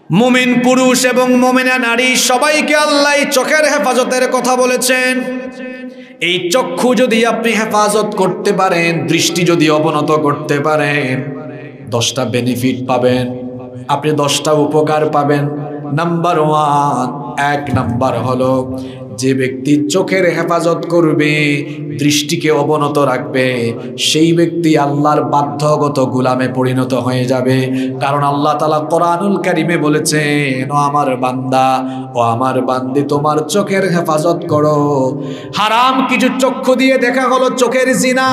মুমিন পুরুষ এবং মুমিনা নারী সবাইকে আল্লাহ চোখের হেফাজতের কথা বলেছেন। এই চক্ষু যদি আপনি হেফাজত করতে পারেন, দৃষ্টি যদি অবনত করতে পারেন, 10টা বেনিফিট পাবেন, আপনি 10টা উপকার পাবেন। নাম্বার 1, 1 নাম্বার হলো যে ব্যক্তি চোখের হেফাজত করবে, দৃষ্টিকে অবনত রাখবে, সেই ব্যক্তি আল্লাহর বাধ্যগত গোলামে পরিণত হয়ে যাবে। কারণ আল্লাহ তাআলা কোরআনুল কারীমে বলেছেন, ও আমার বান্দা, ও আমার বান্দি, তোমার চোখের হেফাজত করো। হারাম কিছু চক্ষু দিয়ে দেখা হলো চোখের জিনা,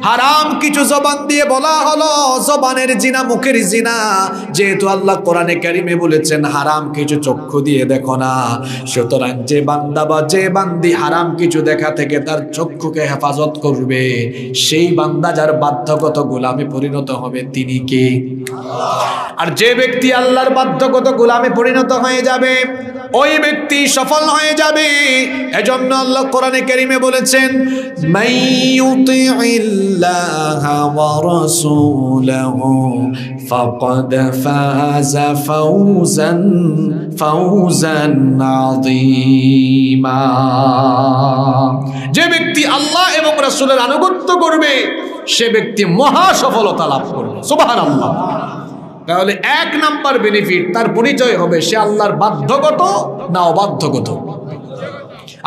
হারাম কিছু জবান দিয়ে বলা হলো জবানের জিনা, মুখের জিনা। যেহেতু আল্লাহ কোরআনে কারীমে বলেছেন হারাম কিছু চক্ষু দিয়ে দেখো না, সুতরাং যে বান্দা বা যে বান্দি হারাম কিছু দেখা থেকে তার চক্ষুকে হেফাজত করবে, সেই বান্দা যার বাধ্যগত গোলামে পরিণত হবে তিনি কে? আর যে ব্যক্তি আল্লাহর বাধ্যগত গোলামে পরিণত হয়ে যাবে, ওই ব্যক্তি সফল হয়ে যাবে। এজন্য আল্লাহ কোরআনে কারীমে বলেছেন, মাইয়ুতিইল্লাহা ওয়া রাসূলাহু ফাকাদ ফাযা ফাওজান আযীমা। যে ব্যক্তি আল্লাহ এবং রাসূলের আনুগত্য করবে, সে ব্যক্তি মহা সফলতা লাভ করবে। সুবহানাল্লাহ। তাহলে 1 নাম্বার বেনিফিট, তার পরিচয় হবে সে আল্লাহর বাধ্যগত না অবাধ্যগত।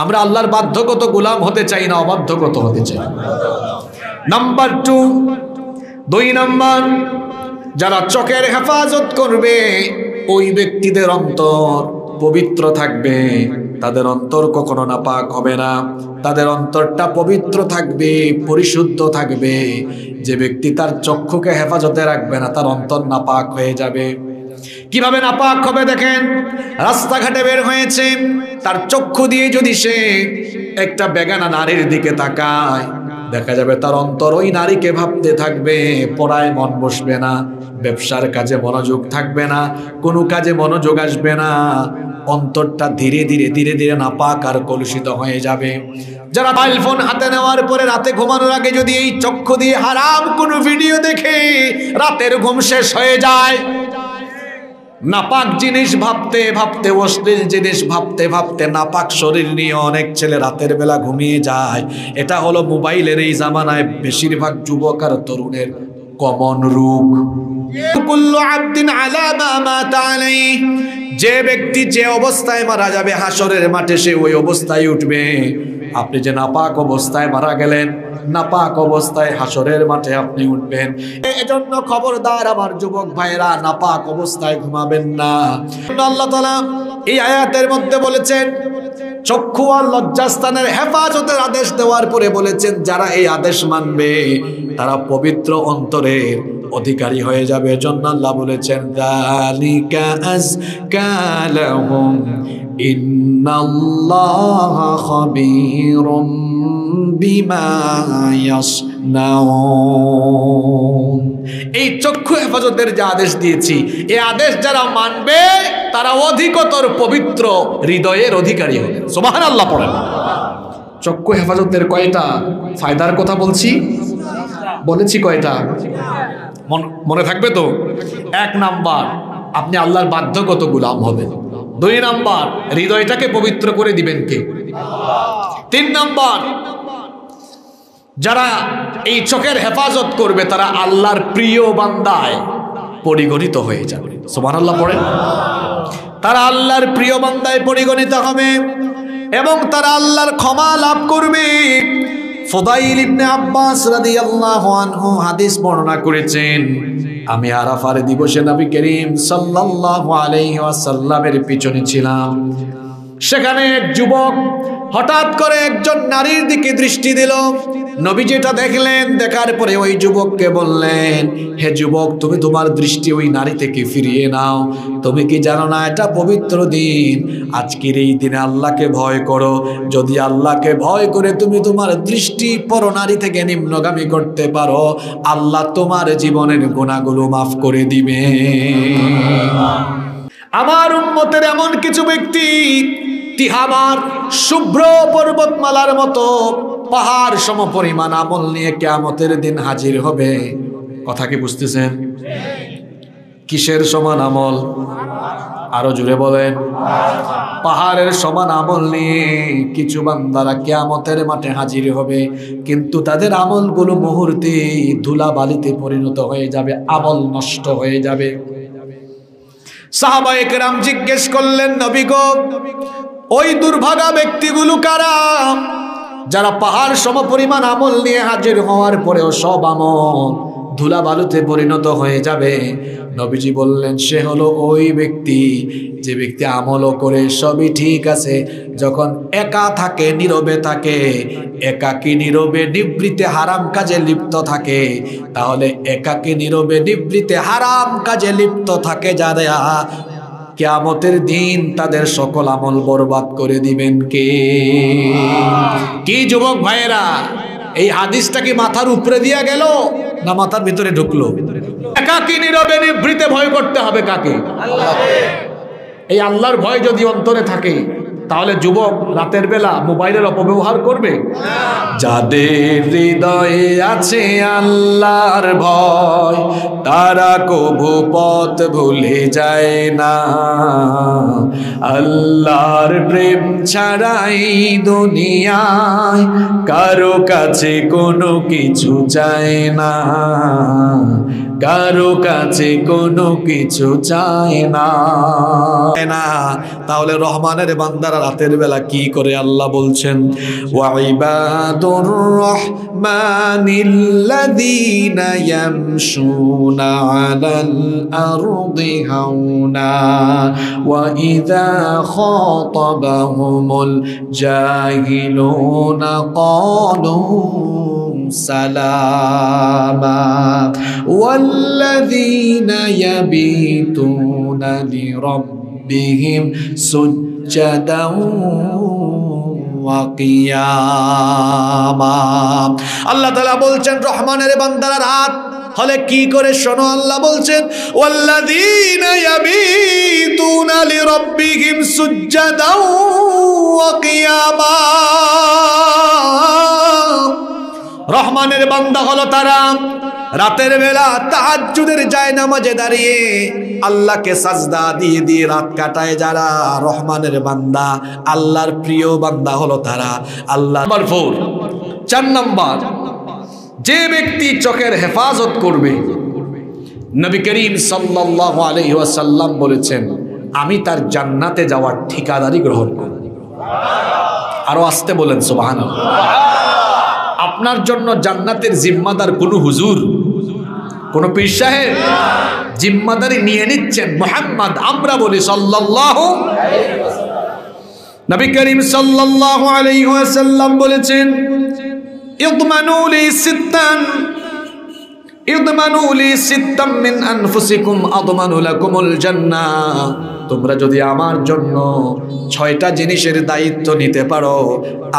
আমরা আল্লাহর বাধ্যগত গোলাম হতে চাই না অবাধ্যগত হতে চাই। নাম্বার 2 নাম্বার, যারা চোখের হেফাজত করবে ওই ব্যক্তিদের অন্তর পবিত্র থাকবে, তাদের অন্তর কখনো নাপাক হবে না, তাদের অন্তরটা পবিত্র থাকবে, পরিশুদ্ধ থাকবে। যে ব্যক্তি তার চক্ষুকে হেফাজতে রাখবে না, তার অন্তর নাপাক হয়ে যাবে। কিভাবে নাপাক হবে দেখেন, রাস্তাঘাটে বের হয়েছে, তার চক্ষু দিয়ে যদি সে একটা বেগানা নারীর দিকে তাকায়, দেখা যাবে তার অন্তর ওই নারীকে ভাবতে থাকবে, পড়ায় মন বসবে না, ব্যবসার কাজে মনোযোগ থাকবে না, কোনো কাজে মনোযোগ আসবে না, অন্তরটা ধীরে ধীরে নাপাক আর কলুষিত হয়ে যাবে। যারা মোবাইল ফোন হাতে নেওয়ার পরে রাতে ঘুমানোর আগে যদি এই চক্ষু দিয়ে হারাম কোনো ভিডিও দেখে রাতের ঘুম শেষ হয়ে যায়, নাপাক জিনিস ভাবতে ভাবতে, অশ্লীল জিনিস ভাবতে ভাবতে নাপাক শরীর নিয়ে অনেক ছেলে রাতের বেলা ঘুমিয়ে যায়। এটা হলো মোবাইলের এই জামানায় বেশিরভাগ যুবক আর তরুণের কমন রোগ। কুল্লু আবদিন আলা মা মাতা আলাইহি, যে ব্যক্তি যে অবস্থায় মারা যাবে হাসরের মাঠে সে ওই অবস্থায় উঠবে। আপনি যে নাপাক অবস্থায় মারা গেলেন, নাপাক অবস্থায় হাসরের মাঠে আপনি উঠবেন। এজন্য খবরদার আমার যুবক ভাইরা, নাপাক অবস্থায় ঘুমাবেন না। আল্লাহ তাআলা এই আয়াতের মধ্যে বলেছেন, চক্ষু আর লজ্জাস্থানের হেফাজতের আদেশ দেওয়ার পরে বলেছেন, যারা এই আদেশ মানবে তারা পবিত্র অন্তরের অধিকারী হয়ে যাবে। এজন্য আল্লাহ বলেছেন, যালিকা আযকা লাহুম ইন্নাল্লাহা খাবীরুম বিমা ইয়াসনাউন। এই চক্ষু হেফাজতের যে আদেশ দিয়েছি, এই আদেশ যারা মানবে তারা অধিকতর পবিত্র হৃদয়ের অধিকারী হবে। সুবহানাল্লাহ পড়েন। চক্ষু হেফাজতের কয়টা ফায়দার কথা বলেছি কয়টা? মনে থাকবে তো? 1 নাম্বার, আপনি আল্লাহর বাধ্যগত গোলাম হবেন। 2 নাম্বার, হৃদয়টাকে পবিত্র করে দিবেন কে? আল্লাহ। 3 নাম্বার, যারা এই চোখের হেফাজত করবে তারা আল্লাহর প্রিয় বান্দায় পরিগণিত হয়ে যাবে। সুবহানাল্লাহ পড়েন। তারা আল্লাহর প্রিয় বান্দায় পরিগণিত হবে এবং তারা আল্লাহর ক্ষমা লাভ করবে। ফুদাইল ইবনে আব্বাস রাদিয়াল্লাহু আনহু হাদিস বর্ণনা করেছেন, আমি আরাফার দিবসে নবী করিম সাল্লাল্লাহু আলাইহি ওয়াসাল্লামের পিছনে ছিলাম। সেখানে এক যুবক হঠাৎ করে একজন নারীর দিকে দৃষ্টি দিল। নবী যেটা দেখলেন, দেখার পরে ওই যুবককে বললেন, হে যুবক, তুমি তোমার দৃষ্টি ওই নারী থেকে ফিরিয়ে নাও। তুমি কি জানো না এটা পবিত্র দিন? আজকের এই দিনে আল্লাহকে ভয় করো। যদি আল্লাহকে ভয় করে তুমি তোমার দৃষ্টি পরনারী থেকে নিম্নগামী করতে পারো, আল্লাহ তোমার জীবনের গুনাহগুলো মাফ করে দিবে। আমার উম্মতের এমন কিছু ব্যক্তি তিহামার শুভ্র পর্বতমালার মতো পাহাড় সমপরিমাণ আমল নিয়ে কিয়ামতের দিন হাজির হবে। কথা কি বুঝতেছেন? কিসের সমান আমল? আরো জোরে বলেন। পাহাড়ের সমান আমল নিয়ে কিছু বান্দারা কিয়ামতের মাঠে হাজির হবে, কিন্তু তাদের আমলগুলো মুহূর্তে ধুলাবালিতে পরিণত হয়ে যাবে, আমল নষ্ট হয়ে যাবে। সাহাবায়ে কেরাম জিজ্ঞেস করলেন, নবী গো, ওই দুর্ভাগা ব্যক্তিগুলো কারা যারা পাহাড় সমপরিমাণ আমল নিয়ে হাজির হওয়ার পরেও সব আমল ধুলা বালুতে পরিণত হয়ে যাবে? নবীজি বললেন, সে হলো ওই ব্যক্তি যে ব্যক্তি আমলও করে সবই ঠিক আছে, যখন একা থাকে, নীরবে থাকে, একাকী নীরবে নিবৃতে হারাম কাজে লিপ্ত থাকে। তাহলে একাকী নীরবে নিবৃতে হারাম কাজে লিপ্ত থাকে যারা, কিয়ামতের দিন তাদের সকল আমল বরবাদ করে দিবেন কে? কি যুবক ভাইয়েরা, এই হাদিসটা কি মাথার উপরে দিয়া গেল না মাথার ভিতরে ঢুকলো? একাকী নীরবে নিবৃতে ভয় করতে হবে কাকে? আল্লাহকে। এই আল্লাহর ভয় যদি অন্তরে থাকে, তাহলে যুবক রাতের বেলা মোবাইলের অপব্যবহার করবে? যাদের হৃদয়ে আছে আল্লাহর ভয়, তারা কভু পথ ভুলে যায় না। আল্লাহর প্রেম ছাড়াই দুনিয়ায় কারো কাছে কোনো কিছু চায় না, কারো কাছে কোনো কিছু চায় না। তাহলে রহমানের বান্দারা রাতের বেলা কি করে? আল্লাহ বলছেন, ওয়া ইবাদুর রহমানিল্লাযীনা ইয়ামশুনা আলাল আরদি হাওনা ওয়া ইযা খাতাবাহুমুল জাহিলুনা ক্বালু সালামা ওয়াল্লাযীনা ইয়াবিতুনা লিরাব্বিহিম সুজ্জাদাও ওয়া কিয়ামা। আল্লাহ তাআলা বলছেন, রহমানের বান্দারা রাত হলে কি করে? শোনো, আল্লাহ বলছেন, ওয়াল্লাযীনা ইয়াবিতুনা লিরাব্বিহিম সুজ্জাদাও ওয়া কিয়ামা। রহমানের বান্দা হলো তারা রাতের বেলা তাহাজ্জুদের জায়নামাজে দাঁড়িয়ে আল্লাহকে সাজদা দিয়ে দিয়ে রাত কাটায় যারা রহমানের বান্দা, আল্লাহর প্রিয় বান্দা হলো তারা। আল্লাহ নাম্বার 4, 4 নাম্বার, যে ব্যক্তি চোখের হেফাজত করবে, নবী করিম সাল্লাল্লাহু আলাইহি ওয়াসাল্লাম বলেছেন, আমি তার জান্নাতে যাওয়ার ঠিকাদারি গ্রহণ করব। আরো আসতে বলেন সুবহানাল্লাহ। আপনার জন্য জান্নাতের জিম্মাদার কোন হুজুর, কোন পীর সাহেব জিম্মাদারি নিয়ে নিচ্ছেন মুহাম্মদ। আমরা বলি সাল্লাল্লাহু আলাইহি ওয়াসাল্লাম। নবী করিম সাল্লাল্লাহু আলাইহি ওয়াসাল্লাম বলেছেন, ইদমানু লি সিত্তান, ইদমানু লি সিত্তাম মিন আনফুসিকুম আদমানু লাকুমুল জান্নাহ। তোমরা যদি আমার জন্য 6টা জিনিসের দায়িত্ব নিতে পারো,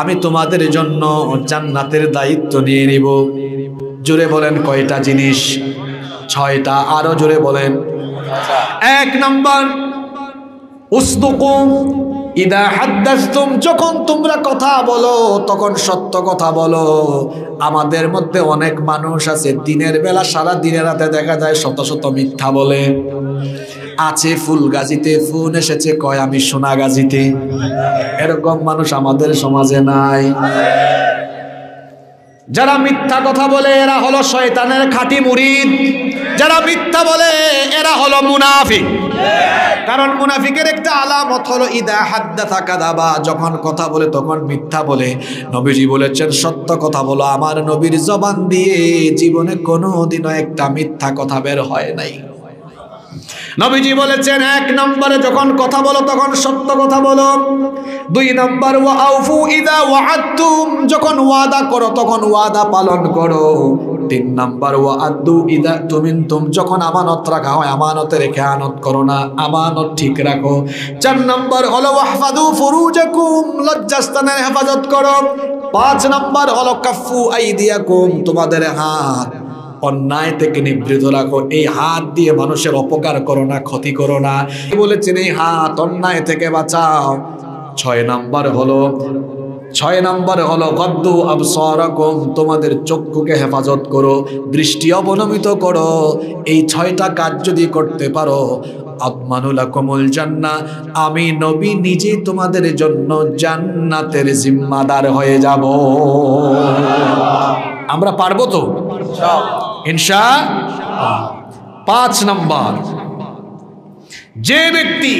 আমি তোমাদের জন্য জান্নাতের দায়িত্ব নিয়ে নিব। জোরে বলেন, কয়টা জিনিস? 6টা। আরো জোরে বলেন। 1 নাম্বার, উসদুকু ইদা হাদ্দাসতুম, যখন তোমরা কথা বলো তখন সত্য কথা বলো। আমাদের মধ্যে অনেক মানুষ আছে দিনের বেলা সারা দিনে রাতে দেখা যায় শত শত মিথ্যা বলে। আছে ফুলগাজীতে ফোন এসেছে কয় আমি সোনাগাজীতে, এরকম মানুষ আমাদের সমাজে নাই। যারা মিথ্যা কথা বলে এরা হলো শয়তানের খাঁটি মুরিদ। যারা মিথ্যা বলে এরা হলো মুনাফিক। কারণ মুনাফিকের একটা আলামত হলো ইদা হাদ্দাসা কাযাবা, যখন কথা বলে তখন মিথ্যা বলে। নবীজি বলেছেন, সত্য কথা বলো। আমার নবীর জবান দিয়ে জীবনে কোনোদিনও একটা মিথ্যা কথা বের হয় নাই। নবীজি বলেছেন, 1 নম্বরে যখন কথা বলো তখন সত্য কথা বলো। 2 নম্বর, ওয়া আউফু ইদা ওয়াআদতুম, যখন ওয়াদা করো তখন ওয়াদা পালন করো। 3 নম্বর, ওয়া আদ্দু ইদা তুমিনতুম, যখন আমানত রাখা হয় আমানতে খেয়ানত করো না, আমানত ঠিক রাখো। 4 নম্বর হলো ওয়াহফাদু ফুরুজাকুম, লজ্জাস্থানের হেফাজত করো। 5 নম্বর হলো কাফু আইদিয়াকুম, তোমাদের হাত অন্যায় থেকে নিবৃত রাখো। এই হাত দিয়ে মানুষের অপকার করো না, ক্ষতি করো না। বলেছেন এই হাত অন্যায় থেকে বাঁচাও। 6 নাম্বার হলো 6 নম্বর হলো গদ্দু আবসারাকুম, তোমাদের চক্ষুকে হেফাজত করো, দৃষ্টি অবনমিত করো। এই 6টা কাজ যদি করতে পারো, আদমানুলাকুমুল জান্নাহ, আমি নবী নিজে তোমাদের জন্য জান্নাতের জিম্মাদার হয়ে যাব। আমরা পারবো তো ইনশাআল্লাহ। 5 নম্বর, যে ব্যক্তি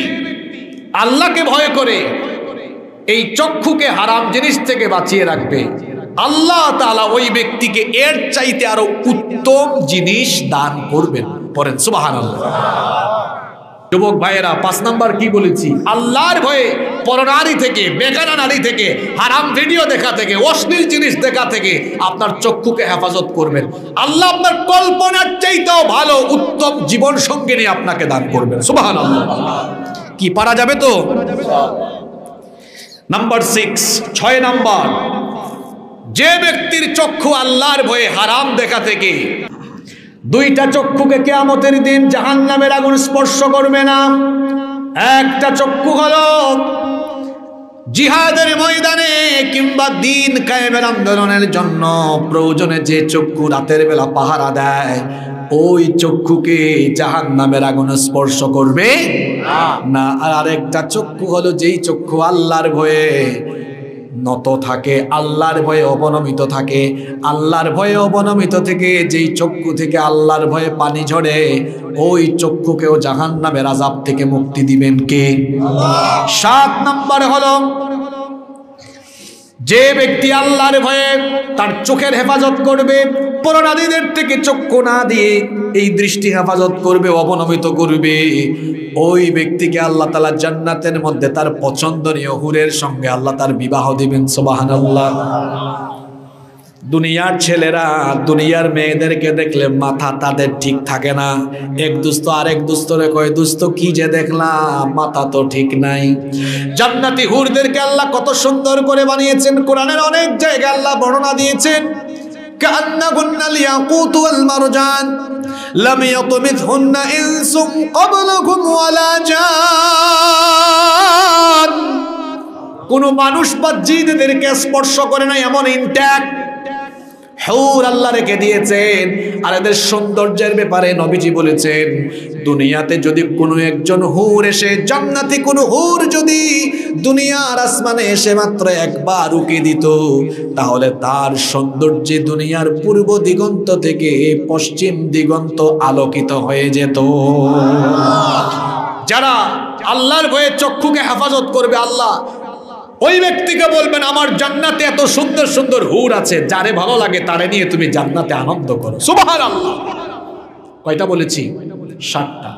আল্লাহকে ভয় করে এই চক্ষুকে হারাম জিনিস থেকে বাঁচিয়ে রাখবে, আল্লাহ তাআলা ওই ব্যক্তিকে এর চাইতে আরো উত্তম জিনিস দান করবেন। পড়েন সুবহানাল্লাহ। যুবক ভাইয়েরা, 5 নাম্বার কি বলেছি? আল্লাহর ভয়ে পরনারী থেকে, বেগানা নারী থেকে, হারাম ভিডিও দেখা থেকে, অশ্লীল জিনিস দেখা থেকে আপনার চক্ষুকে হেফাজত করবেন। আল্লাহ আপনার কল্পনার চাইতেও ভালো উত্তম জীবন সঙ্গিনী আপনাকে দান করবেন। সুবহানাল্লাহ। কি পারা যাবে তো? নাম্বার 6 নাম্বার, যে ব্যক্তির চক্ষু আল্লাহর ভয়ে হারাম দেখা থেকে, 2টা চক্ষুকে কিয়ামতের দিন জাহান্নামের আগুন স্পর্শ করবে না। একটা চক্ষু হলো জিহাদের ময়দানে কিংবা দিন কায়েমের আন্দোলনের জন্য প্রয়োজনে যে চক্ষু রাতের বেলা পাহারা দেয়, ওই চক্ষুকে জাহান্নামের আগুন স্পর্শ করবে না। আর আরেকটা চক্ষু হলো যেই চক্ষু আল্লাহর ভয়ে নত থাকে, আল্লাহর ভয়ে অবনমিত থাকে। আল্লাহর ভয়ে অবনমিত থেকে যেই চক্ষু থেকে আল্লাহর ভয়ে পানি ঝরে, ওই চক্ষুকেও জাহান্নামের আযাব থেকে মুক্তি দিবেন কে? 7 নম্বর হলো যে ব্যক্তি আল্লাহর ভয়ে তার চোখের হেফাজত করবে, পরনারীদের থেকে চক্ষু না দিয়ে এই দৃষ্টি হেফাজত করবে, অবনমিত করবে, ওই ব্যক্তিকে আল্লাহ তাআলা জান্নাতের মধ্যে তার পছন্দনীয় হুরের সঙ্গে আল্লাহ তার বিবাহ দিবেন। সুবহানাল্লাহ। দুনিয়ার ছেলেরা দুনিয়ার মেয়েদেরকে দেখলে মাথা তাদের ঠিক থাকে না। এক দুস্ত আরেক দুস্তরে কয়, দুস্ত কি যে দেখলাম, মাথা তো ঠিক নাই। জান্নাতি হুরদেরকে আল্লাহ কত সুন্দর করে বানিয়েছেন, কোরআনের অনেক জায়গায় আল্লাহ বর্ণনা দিয়েছেন। কান্নাহুন্নাল ইয়াকুতু ওয়াল মারজান লাম ইয়াতমিথহুন্না ইনসুম ক্বাবলাহুম ওয়ালা জান। কোন মানুষ বা জিনদেরকে স্পর্শ করে না এমন ইনট্যাক্ট হুর আল্লাহ রেখে দিয়েছেন। আর এদের সৌন্দর্যের ব্যাপারে নবীজি বলেছেন, দুনিয়াতে যদি কোনো একজন হুর এসে, জান্নাতি কোনো হুর যদি দুনিয়ার আসমানে এসে মাত্র একবার উকি দিত, তাহলে তার সৌন্দর্যে দুনিয়ার পূর্ব দিগন্ত থেকে পশ্চিম দিগন্ত আলোকিত হয়ে যেত। যারা আল্লাহর ভয়ে চক্ষুকে হেফাজত করবে, আল্লাহ ওই ব্যক্তিকে বলবেন, আমার জান্নাতে এত সুন্দর সুন্দর হুর আছে, যারে ভালো লাগে তারে নিয়ে তুমি জান্নাতে আনন্দ করো। সুবহানাল্লাহ। কয়টা বলেছি? 7টা।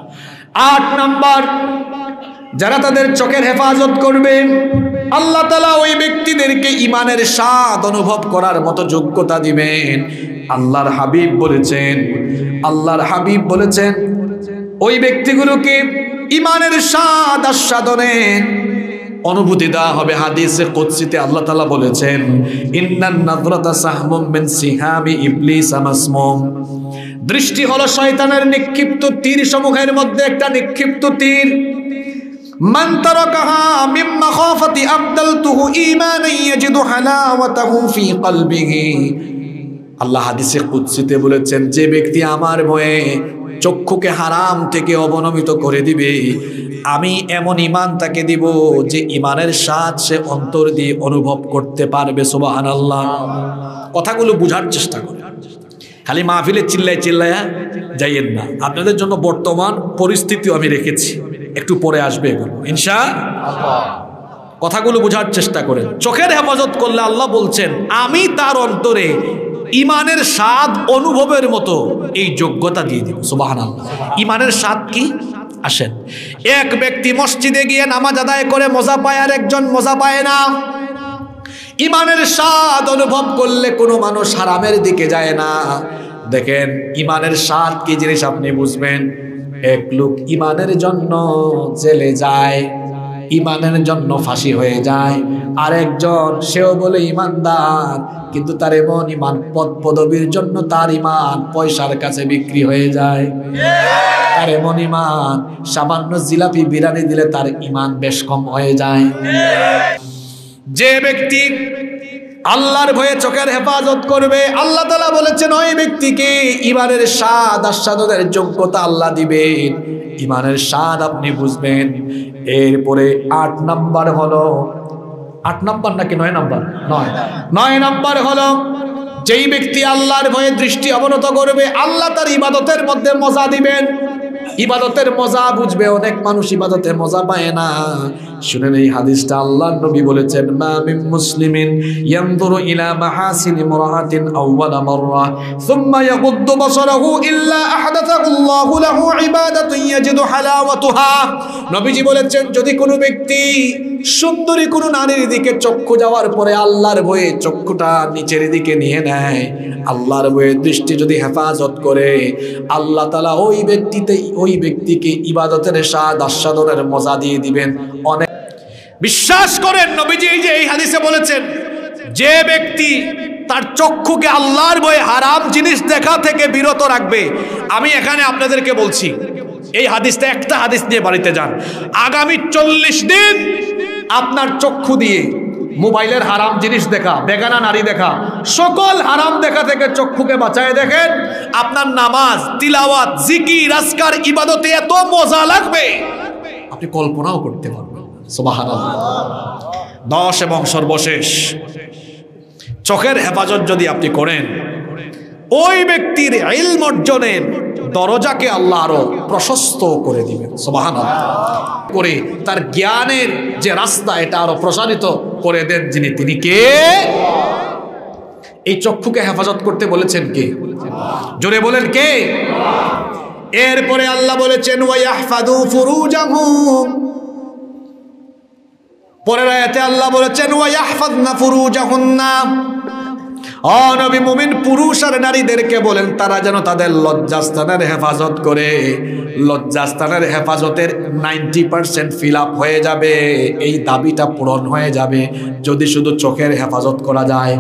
8 নাম্বার, যারা তাদের চোখের হেফাজত করবে, আল্লাহ তাআলা ওই ব্যক্তিদেরকে ঈমানের স্বাদ অনুভব করার মতো যোগ্যতা দিবেন। আল্লাহর হাবিব বলেছেন ওই ব্যক্তিগুলোকে ঈমানের স্বাদ আস্বাদনের অনুভূতি দেওয়া হবে। হাদিসে কুদসিতে আল্লাহ তাআলা বলেছেন, ইন্নান নাযরাতা সাহমুম মিন সিহামি ইবলিস মাসমুম। দৃষ্টি হলো শয়তানের নিক্ষিপ্ত তীর সমূহের মধ্যে একটা নিক্ষিপ্ত তীর। মান তারাকাহা মিন মাখাফাতি আবদালতুহু ঈমানান ইয়াজিদু হালাওয়াতাহু ফি কলবিহি। আল্লাহ হাদিসে কুদসিতে বলেছেন, যে ব্যক্তি আমার ভয়ে চক্ষুকে হারাম থেকে অবনমিত করে দিবে, আমি এমন ঈমান তাকে দিব যে ঈমানের স্বাদ সে অন্তর দিয়ে অনুভব করতে পারবে। সুবহানাল্লাহ। কথাগুলো বুঝার চেষ্টা করুন, খালি মাহফিলে চিল্লায়া যাইয়েন না। আপনাদের জন্য বর্তমান পরিস্থিতিও আমি রেখেছি, একটু পরে আসবে এগুলো ইনশাআল্লাহ। কথাগুলো বুঝার চেষ্টা করেন। চোখের হেফাজত করলে আল্লাহ বলছেন, আমি তার অন্তরে ঈমানের স্বাদ অনুভবের মতো এই যোগ্যতা দিয়ে দিব। সুবহানাল্লাহ। ঈমানের স্বাদ কি? আসেন, এক ব্যক্তি মসজিদে গিয়ে নামাজ আদায় করে মজা পায়, আর একজন মজা পায় না। ঈমানের স্বাদ অনুভব করলে কোনো মানুষ হারামের দিকে যায় না। দেখেন, ঈমানের স্বাদ কি জিনিস আপনি বুঝবেন। এক লোক ঈমানের জন্য জেলে যায়, ঈমানের জন্য ফাঁসি হয়ে যায়। আরেকজন, সেও বলে ঈমানদার, কিন্তু তার এমন ঈমান পদ পদবীর জন্য তার ঈমান পয়সার কাছে বিক্রি হয়ে যায়। তার এমন ঈমান, সামান্য জিলাপি বিরিয়ানি দিলে তার ঈমান বেশ কম হয়ে যায়। যে ব্যক্তি আল্লাহর ভয়ে চোখের হেফাজত করবে, আল্লাহ তাআলা বলেছেন ওই ব্যক্তিকে ঈমানের স্বাদ আস্বাদনের যোগ্যতা আল্লাহ দিবেন। ঈমানের স্বাদ আপনি বুঝবেন। এরপরে 8 নাম্বার হলো, 8 নাম্বার নাকি 9 নাম্বার? 9 নাম্বার হলো যেই ব্যক্তি আল্লাহর ভয়ে দৃষ্টি অবনত করবে, আল্লাহ তার ইবাদতের মধ্যে মজা দিবেন। ইবাদতের মজা বুঝবে। অনেক মানুষ ইবাদতের মজা পায় না। শুনেন এই হাদিসটা, আল্লাহর নবী বলেছেন মা মিন মুসলিমিন ইয়ানজুরু ইলা মাহাসিনি ইমরাআতিন আউওয়ালা মাররা সুম্মা ইয়াগুদ্দু বাসারাহু ইল্লা আহদাথাল্লাহু লাহু ইবাদাতুন ইয়াজিদু হালাওয়াতুহা। নবীজি বলেছেন যদি কোনো ব্যক্তি সুন্দরী কোনো নারীর দিকে চক্ষু যাওয়ার পরে আল্লাহর ভয়ে চক্ষুটা নিচের দিকে নিয়ে নেয়, আল্লাহর ভয়ে দৃষ্টি যদি হেফাজত করে, আল্লাহ তাআলা ওই ব্যক্তিকে ইবাদতের স্বাদ আস্বাদনের মজা দিয়ে দিবেন। অনেক বিশ্বাস করেন নবীজি এই হাদিসে বলেছেন যে ব্যক্তি তার চক্ষুকে আল্লাহর ভয়ে হারাম জিনিস দেখা থেকে বিরত রাখবে। আমি এখানে আপনাদেরকে বলছি এই হাদিসটা, একটা হাদিস নিয়ে বাড়িতে যান, আগামী 40 দিন আপনার চক্ষু দিয়ে মোবাইলের হারাম জিনিস দেখা, বেগানা নারী দেখা, সকল হারাম দেখা থেকে চক্ষুকে বাঁচায় দেখেন, আপনার নামাজ, তিলাওয়াত, জিকির, আজকার, ইবাদতে এত মজা লাগবে আপনি কল্পনাও করতে পারবেন। সুবহানাল্লাহ। 10 এবং সর্বশেষ, চোখের হেফাজত যদি আপনি করেন, ওই ব্যক্তির ইলম অর্জনের দরজাকে আল্লাহ আরো প্রশস্ত করে দিবেন। সুবহানাল্লাহ। করে তার জ্ঞানের যে রাস্তা এটা আরো প্রসারিত করে দেন যিনি, তিনি কে? এই চক্ষুকে হেফাজত করতে বলেছেন কে? জোরে বলেন কে? এরপরে আল্লাহ বলেছেন ওয়ায়াহফাযু ফুরুজাহুম। পরের আয়াতে আল্লাহ বলেছেন ওয়ায়াহফাযনা ফুরুজাহুন্না। ও নবী, মুমিন পুরুষ আর নারীদেরকে বলেন তারা যেন তাদের লজ্জাস্থানের হেফাজত করে। লজ্জাস্থানের হেফাজতের 90% ফিল আপ হয়ে যাবে, এই দাবিটা পূরণ হয়ে যাবে যদি শুধু চোখের হেফাজত করা যায়।